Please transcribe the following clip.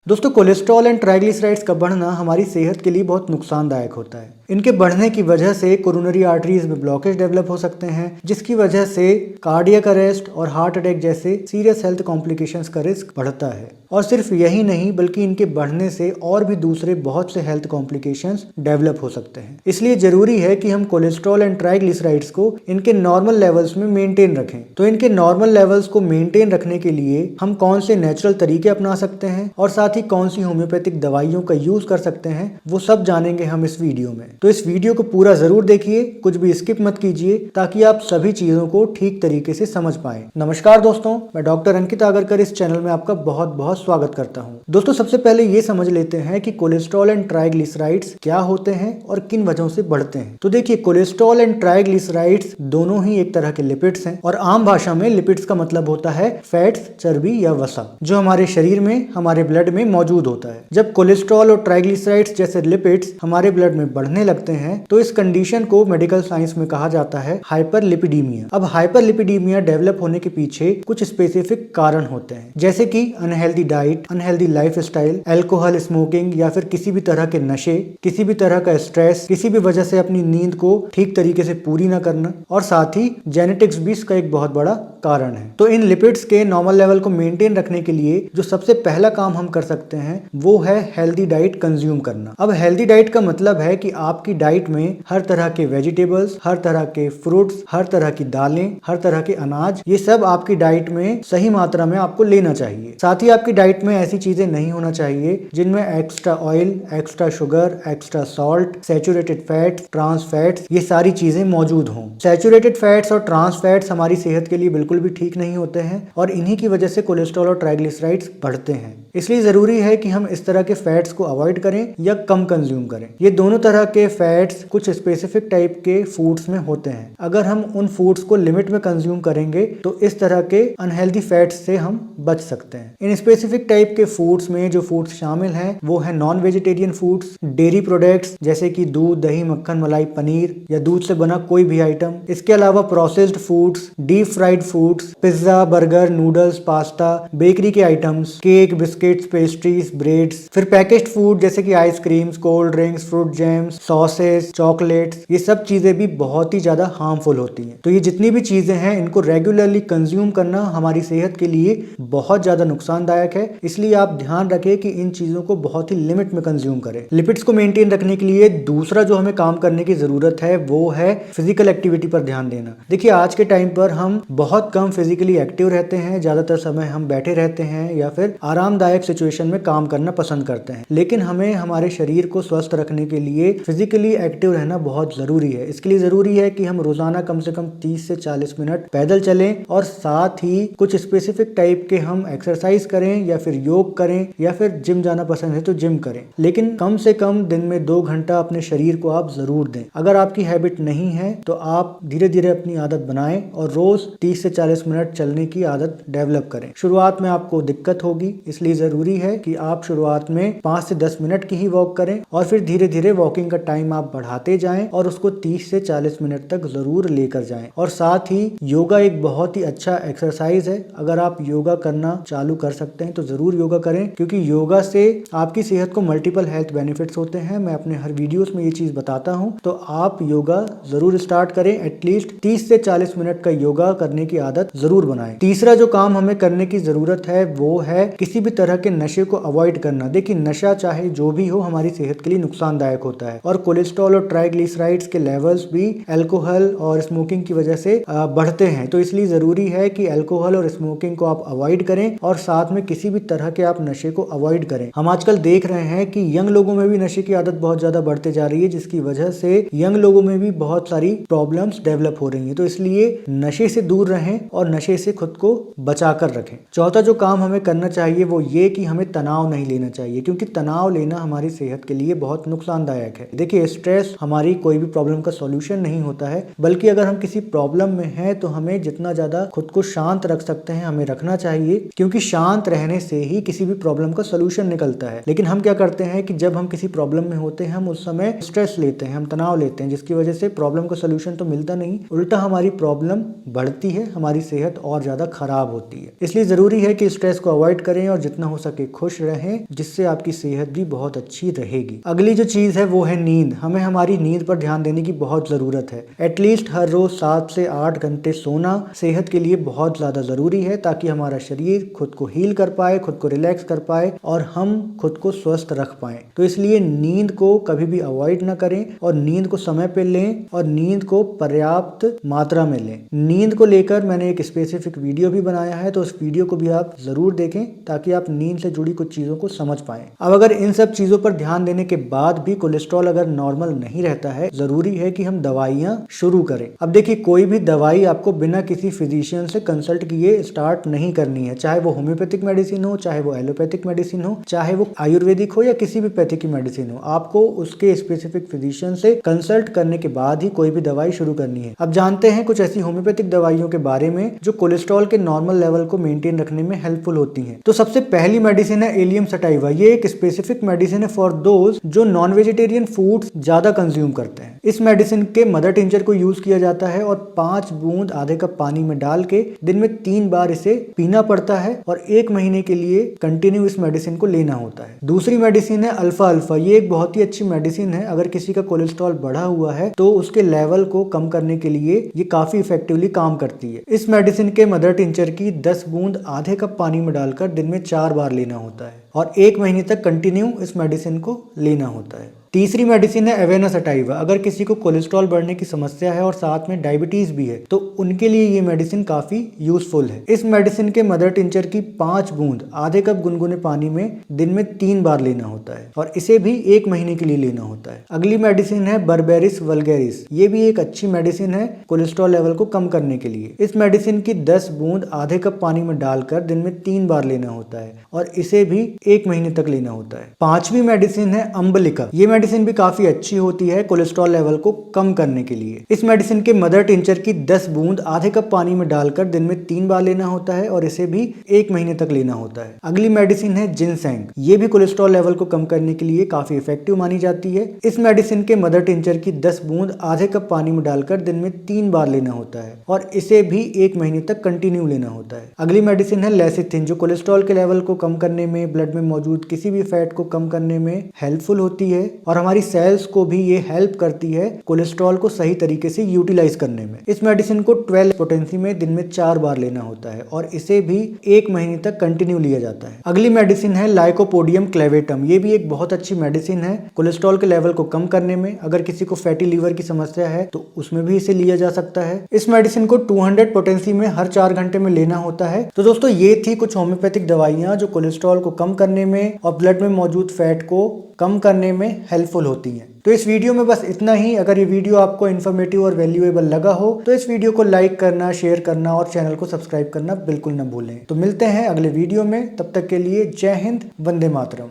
दोस्तों cholesterol and triglycerides का बढ़ना हमारी सेहत के लिए बहुत नुकसानदायक होता है। इनके बढ़ने की वजह से कोरोनरी आर्टरीज में ब्लॉकेज डेवलप हो सकते हैं, जिसकी वजह से कार्डियक अरेस्ट और हार्ट अटैक जैसे सीरियस हेल्थ कॉम्प्लिकेशंस का रिस्क बढ़ता है। और सिर्फ यही नहीं बल्कि इनके बढ़ने से और भी दूसरे बहुत से हेल्थ कॉम्प्लिकेशंस डेवलप हो सकते हैं। इसलिए जरूरी है कि हम कोलेस्ट्रॉल एंड ट्राइग्लिसराइड्स को इनके नॉर्मल लेवल्स में मेंटेन रखें। तो इनके नॉर्मल लेवल्स को मेंटेन रखने के लिए हम कौन से नेचुरल तरीके अपना सकते हैं और साथ ही कौन सी होम्योपैथिक दवाइयों का यूज कर सकते हैं, वो सब जानेंगे हम इस वीडियो में। तो इस वीडियो को पूरा जरूर देखिए, कुछ भी स्किप मत कीजिए, ताकि आप सभी चीजों को ठीक तरीके से समझ पाएं। नमस्कार दोस्तों, मैं डॉक्टर अंकित आगरकर इस चैनल में आपका बहुत बहुत स्वागत करता हूं। दोस्तों सबसे पहले ये समझ लेते हैं कि कोलेस्ट्रॉल एंड ट्राइग्लिसराइड्स क्या होते हैं और किन वजहों से बढ़ते हैं। तो देखिए, कोलेस्ट्रॉल एंड ट्राइग्लिसराइड्स दोनों ही एक तरह के लिपिड्स हैं और आम भाषा में लिपिड्स का मतलब होता है फैट्स, चर्बी या वसा, जो हमारे शरीर में, हमारे ब्लड में मौजूद होता है। जब कोलेस्ट्रॉल और ट्राइग्लिसराइड्स जैसे लिपिड्स हमारे ब्लड में बढ़ने लगते हैं तो इस कंडीशन को मेडिकल साइंस में कहा जाता है हाइपरलिपिडीमिया। अब हाइपरलिपिडीमिया डेवलप होने के पीछे कुछ स्पेसिफिक कारण होते हैं, जैसे कि unhealthy diet, unhealthy lifestyle, alcohol, smoking या फिर किसी भी तरह के नशे, किसी भी तरह का स्ट्रेस, किसी भी वजह से अपनी नींद को ठीक तरीके से पूरी न करना, और साथ ही जेनेटिक्स भी इसका एक बहुत बड़ा कारण है। तो इन लिपिड्स के नॉर्मल लेवल को मेंटेन रखने के लिए जो सबसे पहला काम हम कर सकते हैं वो है हेल्दी डाइट कंज्यूम करना। अब हेल्दी डाइट का मतलब है कि आपकी डाइट में हर तरह के वेजिटेबल्स, हर तरह के फ्रूट्स, हर तरह की दालें, हर तरह के अनाज, ये सब आपकी डाइट में सही मात्रा में आपको लेना चाहिए। साथ ही आपकी डाइट में ऐसी चीजें नहीं होना चाहिए जिनमें extra oil, extra sugar, extra salt, saturated fats, trans fats, ये सारी चीजें मौजूद हों। सैचुरेटेड फैट्स और ट्रांस फैट्स हमारी सेहत के लिए बिल्कुल भी ठीक नहीं होते हैं और इन्हीं की वजह से कोलेस्ट्रॉल और ट्राइग्लिसराइड्स बढ़ते हैं। इसलिए जरूरी है कि हम इस तरह के फैट्स को अवॉइड करें या कम कंज्यूम करें। ये दोनों तरह के फैट्स कुछ स्पेसिफिक टाइप के फूड्स में होते हैं। अगर हम उन फूड्स को लिमिट में कंज्यूम करेंगे तो इस तरह के अनहेल्दी फैट्स से हम बच सकते हैं। इन स्पेसिफिक टाइप के फूड्स में जो फूड्स शामिल हैं वो है non vegetarian foods, dairy products जैसे कि दूध, दही, मक्खन, मलाई, पनीर या दूध से बना कोई भी आइटम। इसके अलावा processed foods, deep fried foods, pizza, burger, noodles, pasta, bakery के items, cake, biscuits, pastries, breads, फिर पैकेज्ड फूड जैसे कि ice creams, cold drinks, fruit jams, sauces, chocolates, ये सब चीजें भी बहुत ही ज्यादा हार्मफुल होती हैं। तो ये जितनी भी चीजें हैं इनको रेगुलरली कंज्यूम करना हमारी सेहत के लिए बहुत ज्यादा नुकसानदायक है। इसलिए आप ध्यान रखें कि इन चीजों को बहुत ही लिमिट में कंज्यूम करें। लिपिड्स को मेंटेन रखने के लिए दूसरा जो हमें काम करने की जरूरत है वो है फिजिकल एक्टिविटी पर ध्यान देना। देखिए, आज के टाइम पर हम बहुत कम फिजिकली एक्टिव रहते हैं, ज्यादातर समय हम बैठे रहते हैं या फिर आरामदायक सिचुएशन में काम करना पसंद करते हैं। लेकिन हमें हमारे शरीर को स्वस्थ रखने के लिए फिजिकली एक्टिव रहना बहुत जरूरी है। इसके लिए जरूरी है कि हम रोजाना कम से कम 30 से 40 मिनट पैदल चलें और साथ ही कुछ स्पेसिफिक टाइप के हम एक्सरसाइज करें या फिर योग करें या फिर जिम जाना पसंद है तो जिम करें। लेकिन कम से कम दिन में 2 घंटा अपने शरीर को आप जरूर दें। अगर आपकी हैबिट नहीं है तो आप धीरे धीरे अपनी आदत बनाएं और रोज 30 से 40 मिनट चलने की आदत डेवलप करें। शुरुआत में आपको दिक्कत होगी, इसलिए जरूरी है कि आप शुरुआत में 5 से 10 मिनट की ही वॉक करें और फिर धीरे धीरे वॉकिंग का टाइम आप बढ़ाते जाएं और उसको 30 से 40 मिनट तक जरूर लेकर जाएं। और साथ ही योगा एक बहुत ही अच्छा एक्सरसाइज है। अगर आप योगा करना चालू कर सकते हैं तो जरूर योगा करें, क्योंकि योगा से आपकी सेहत को मल्टीपल हेल्थ बेनिफिट्स होते हैं। मैं अपने हर वीडियोस में ये चीज बताता हूं, तो आप योगा जरूर स्टार्ट करें। एटलीस्ट 30 से 40 मिनट का योगा करने की आदत जरूर बनाएं। तीसरा जो काम हमें करने की जरूरत है वो है किसी भी तरह के नशे को अवॉइड करना। देखिए, नशा चाहे जो भी हो हमारी सेहत के लिए नुकसानदायक होता है और कोलेस्ट्रॉल और ट्राइग्लिसराइड्स के लेवल्स भी अल्कोहल और स्मोकिंग की वजह से बढ़ते हैं। तो इसलिए जरूरी है कि अल्कोहल और स्मोकिंग को आप अवॉइड करें और साथ में किसी भी तरह के आप नशे को अवॉइड करें। हम आजकल देख रहे हैं कि यंग लोगों में भी नशे की आदत बहुत ज्यादा बढ़ते जा रही है, जिसकी वजह से यंग लोगों में भी बहुत सारी प्रॉब्लम्स डेवलप हो रही है। तो इसलिए नशे से दूर रहें और नशे से खुद को बचा कर रखें। चौथा जो काम हमें करना चाहिए वो ये कि हमें तनाव नहीं लेना चाहिए, क्योंकि तनाव लेना हमारी सेहत के लिए बहुत नुकसानदायक है। देखिए, देखिए, स्ट्रेस हमारी कोई भी प्रॉब्लम का सॉल्यूशन नहीं होता है, बल्कि अगर हम किसी प्रॉब्लम में हैं तो हमें जितना ज्यादा खुद को शांत रख सकते हैं हमें रखना चाहिए, क्योंकि शांत रहने से ही किसी भी प्रॉब्लम का सॉल्यूशन निकलता है। लेकिन हम क्या करते हैं कि जब हम किसी प्रॉब्लम में होते हैं हम उस समय स्ट्रेस लेते हैं, हम तनाव लेते हैं, जिसकी वजह से प्रॉब्लम का सॉल्यूशन तो मिलता नहीं, उल्टा हमारी प्रॉब्लम बढ़ती है, हमारी सेहत और ज्यादा खराब होती है। इसलिए जरूरी है कि स्ट्रेस को अवॉइड करें और जितना हो सके खुश रहें, जिससे आपकी सेहत भी बहुत अच्छी रहेगी। अगली जो चीज है वो है नींद। हमें हमारी नींद पर ध्यान देने की बहुत जरूरत है। एटलीस्ट हर रोज 7 से 8 घंटे सोना सेहत के लिए बहुत ज्यादा जरूरी है, ताकि हमारा शरीर खुद को हील कर पाए, खुद को रिलैक्स कर पाए और हम खुद को स्वस्थ रख पाए। तो इसलिए नींद को कभी भी अवॉइड ना करें और नींद को समय पे लें और नींद को पर्याप्त मात्रा में लें। नींद को लेकर मैंने एक स्पेसिफिक वीडियो भी बनाया है, तो उस वीडियो को भी आप जरूर देखें ताकि आप नींद से जुड़ी कुछ चीजों को समझ पाएं। अब अगर इन सब चीजों पर ध्यान देने के बाद भी कोलेस्ट्रॉल अगर नॉर्मल नहीं रहता है, जरूरी है कि हम दवाइयां शुरू करें। अब देखिए, कोई भी दवाई आपको बिना किसी फिजिशियन से कंसल्ट किए स्टार्ट नहीं करनी है, चाहे वो होम्योपैथिक मेडिसिन हो, चाहे वो एलोपैथिक मेडिसिन हो, चाहे वो आयुर्वेदिक हो या किसी भी पैथिक की मेडिसिन हो। आपको उसके स्पेसिफिक फिजिशियन से कंसल्ट करने के बाद ही कोई भी दवाई शुरू करनी है। अब जानते हैं कुछ ऐसी होम्योपैथिक दवाइयों के बारे में जो कोलेस्ट्रॉल के नॉर्मल लेवल को मेंटेन रखने में हेल्पफुल होती हैं। तो सबसे पहली मेडिसिन है एलियम सटाइवा। ये एक स्पेसिफिक मेडिसिन है फॉर दोज जो नॉन वेजिटेरियन फूड्स ज्यादा कंज्यूम करते हैं। इस मेडिसिन के मदर टिंचर को यूज किया जाता है और 5 बूंद आधे कप पानी में डाल के दिन में 3 बार इसे पीना पड़ता है और 1 महीने के लिए कंटिन्यू इस मेडिसिन को लेना होता है। दूसरी मेडिसिन है अल्फा अल्फा। ये एक बहुत ही अच्छी मेडिसिन है। अगर किसी का कोलेस्ट्रॉल बढ़ा हुआ है तो उसके लेवल को कम करने के लिए ये काफी इफेक्टिवली काम करती है। इस मेडिसिन के मदर टिंचर की 10 बूंद आधे कप पानी में डालकर दिन में 4 बार लेना होता है और 1 महीने तक कंटिन्यू इस मेडिसिन को लेना होता है। तीसरी मेडिसिन है एवेना सटाइवा। अगर किसी को कोलेस्ट्रॉल बढ़ने की समस्या है और साथ में डायबिटीज भी है तो उनके लिए ये मेडिसिन काफी यूजफुल है। इस मेडिसिन के मदर टिंचर की 5 बूंद आधे कप गुनगुने पानी में दिन में 3 बार लेना होता है और इसे भी 1 महीने के लिए लेना होता है। अगली मेडिसिन है बर्बेरिस वल्गेरिस। ये भी एक अच्छी मेडिसिन है कोलेस्ट्रॉल लेवल को कम करने के लिए। इस मेडिसिन की 10 बूंद आधे कप पानी में डालकर दिन में 3 बार लेना होता है और इसे भी 1 महीने तक लेना होता है। पांचवी मेडिसिन है अम्बलिका। ये मेडिसिन भी काफी अच्छी होती है कोलेस्ट्रॉल लेवल को कम करने के लिए। इस मेडिसिन के मदर टिंचर की 10 बूंद आधे कप पानी में डालकर दिन में 3 बार लेना होता है और इसे भी 1 महीने तक लेना होता है। अगली मेडिसिन है जिनसेंग। ये भी कोलेस्ट्रॉल लेवल को कम करने के लिए काफी इफेक्टिव मानी जाती है। इस मेडिसिन के मदर टिंचर की 10 बूंद आधे कप पानी में डालकर दिन में 3 बार लेना होता है और इसे भी 1 महीने तक कंटिन्यू लेना होता है। अगली मेडिसिन है लेसिथिन, जो कोलेस्ट्रॉल के लेवल को कम करने में, ब्लड में मौजूद किसी भी फैट को कम करने में हेल्पफुल होती है और हमारी सेल्स को भी ये हेल्प करती है कोलेस्ट्रॉल को सही तरीके से यूटिलाइज करने में। इस मेडिसिन को 12 पोटेंसी में दिन में 4 बार लेना होता है और इसे भी 1 महीने तक कंटिन्यू लिया जाता है। अगली मेडिसिन है लाइकोपोडियम क्लेवेटम। ये भी एक बहुत अच्छी मेडिसिन है कोलेस्ट्रॉल के लेवल को कम करने में। अगर किसी को फैटी लीवर की समस्या है तो उसमें भी इसे लिया जा सकता है। इस मेडिसिन को 200 पोटेंसी में हर 4 घंटे में लेना होता है। तो दोस्तों, ये थी कुछ होम्योपैथिक दवाइयां जो कोलेस्ट्रॉल को कम करने में और ब्लड में मौजूद फैट को कम करने में हेल्पफुल होती हैं। तो इस वीडियो में बस इतना ही। अगर ये वीडियो आपको इन्फॉर्मेटिव और वैल्यूएबल लगा हो तो इस वीडियो को लाइक करना, शेयर करना और चैनल को सब्सक्राइब करना बिल्कुल न भूलें। तो मिलते हैं अगले वीडियो में, तब तक के लिए जय हिंद, वंदे मातरम।